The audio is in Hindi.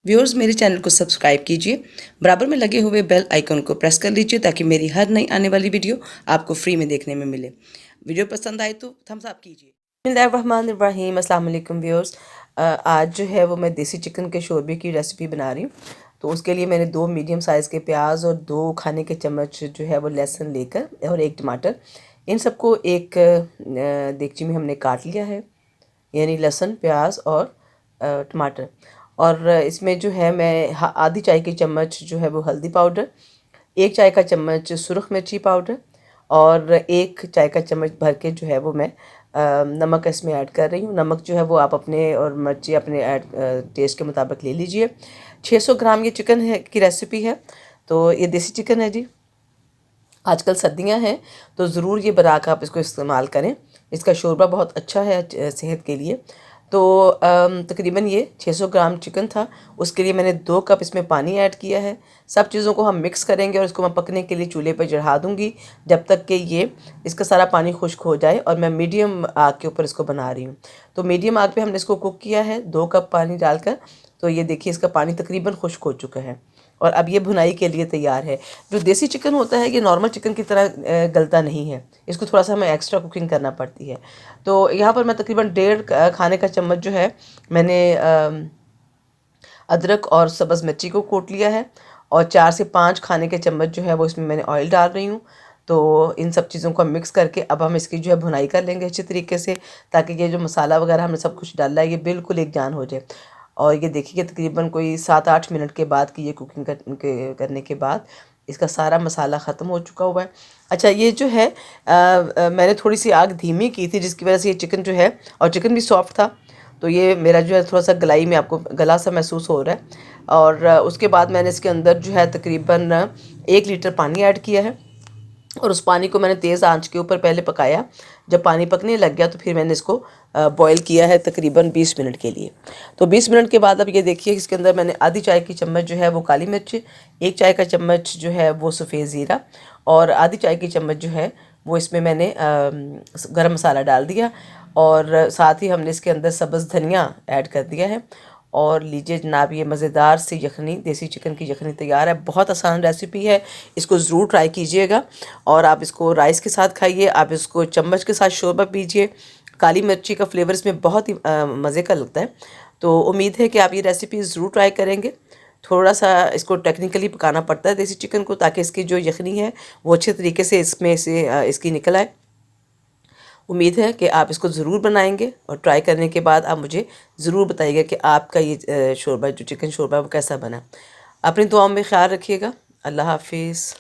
व्यूअर्स, मेरे चैनल को सब्सक्राइब कीजिए, बराबर में लगे हुए बेल आइकन को प्रेस कर लीजिए ताकि मेरी हर नई आने वाली वीडियो आपको फ्री में देखने में मिले। वीडियो पसंद आए तो थम्स अप कीजिए। बिस्मिल्लाहिर्रहमानिर्रहीम, अस्सलाम वालेकुम व्यूअर्स। आज जो है वो मैं देसी चिकन के शोरबे की रेसिपी बना रही हूँ। तो उसके लिए मैंने 2 मीडियम साइज़ के प्याज और 2 खाने के चम्मच जो है वो लहसुन लेकर और 1 टमाटर, इन सबको एक देगची में हमने काट लिया है, यानी लहसुन, प्याज और टमाटर। और इसमें जो है मैं आधी चाय की चम्मच जो है वो हल्दी पाउडर, 1 चाय का चम्मच सुरख मिर्ची पाउडर और 1 चाय का चम्मच भर के जो है वो मैं नमक इसमें ऐड कर रही हूँ। नमक जो है वो आप अपने और मिर्ची अपने टेस्ट के मुताबिक ले लीजिए। 600 ग्राम ये चिकन है की रेसिपी है। तो ये देसी चिकन है जी। आजकल सर्दियां हैं तो ज़रूर ये बना कर आप इसको इस्तेमाल करें। इसका शोरबा बहुत अच्छा है सेहत के लिए। तो तकरीबन ये 600 ग्राम चिकन था, उसके लिए मैंने 2 कप इसमें पानी ऐड किया है। सब चीज़ों को हम मिक्स करेंगे और इसको मैं पकने के लिए चूल्हे पर चढ़ा दूँगी जब तक कि ये इसका सारा पानी खुश्क हो जाए। और मैं मीडियम आग के ऊपर इसको बना रही हूँ। तो मीडियम आग पे हमने इसको कुक किया है 2 कप पानी डालकर। तो ये देखिए इसका पानी तकरीबन खुश्क हो चुका है और अब ये भुनाई के लिए तैयार है। जो देसी चिकन होता है ये नॉर्मल चिकन की तरह गलता नहीं है, इसको थोड़ा सा हमें एक्स्ट्रा कुकिंग करना पड़ती है। तो यहाँ पर मैं तकरीबन 1.5 खाने का चम्मच जो है मैंने अदरक और सब्ज़ मिर्ची को कूट लिया है और 4 से 5 खाने के चम्मच जो है वो इसमें मैंने ऑयल डाल रही हूँ। तो इन सब चीज़ों को मिक्स करके अब हम इसकी जो है भुनाई कर लेंगे अच्छी तरीके से, ताकि ये जो मसाला वगैरह हमने सब कुछ डाला है ये बिल्कुल एक जान हो जाए। और ये देखिए तकरीबन कोई 7-8 मिनट के बाद की ये कुकिंग करने के बाद इसका सारा मसाला ख़त्म हो चुका हुआ है। अच्छा, ये जो है मैंने थोड़ी सी आग धीमी की थी जिसकी वजह से ये चिकन जो है, और चिकन भी सॉफ्ट था, तो ये मेरा जो है थोड़ा सा गलाई में आपको गला सा महसूस हो रहा है। और उसके बाद मैंने इसके अंदर जो है तकरीबन 1 लीटर पानी ऐड किया है और उस पानी को मैंने तेज़ आंच के ऊपर पहले पकाया। जब पानी पकने लग गया तो फिर मैंने इसको बॉईल किया है तकरीबन 20 मिनट के लिए। तो 20 मिनट के बाद अब ये देखिए इसके अंदर मैंने आधी चाय की चम्मच जो है वो काली मिर्च, 1 चाय का चम्मच जो है वो सफ़ेद ज़ीरा और आधी चाय की चम्मच जो है वो इसमें मैंने गरम मसाला डाल दिया। और साथ ही हमने इसके अंदर सब्ज़ धनिया ऐड कर दिया है। और लीजिए जनाब, ये मज़ेदार सी यखनी, देसी चिकन की यखनी तैयार है। बहुत आसान रेसिपी है, इसको ज़रूर ट्राई कीजिएगा। और आप इसको राइस के साथ खाइए, आप इसको चम्मच के साथ शोरबा पीजिए। काली मिर्ची का फ्लेवर इसमें बहुत ही मज़े का लगता है। तो उम्मीद है कि आप ये रेसिपी ज़रूर ट्राई करेंगे। थोड़ा सा इसको टेक्निकली पकाना पड़ता है देसी चिकन को, ताकि इसकी जो यखनी है वो अच्छे तरीके से इसमें से इसकी निकल आए। उम्मीद है कि आप इसको ज़रूर बनाएंगे और ट्राई करने के बाद आप मुझे ज़रूर बताइएगा कि आपका ये शोरबा, जो चिकन शोरबा, वो कैसा बना। अपनी दुआओं में ख्याल रखिएगा। अल्लाह हाफिज़।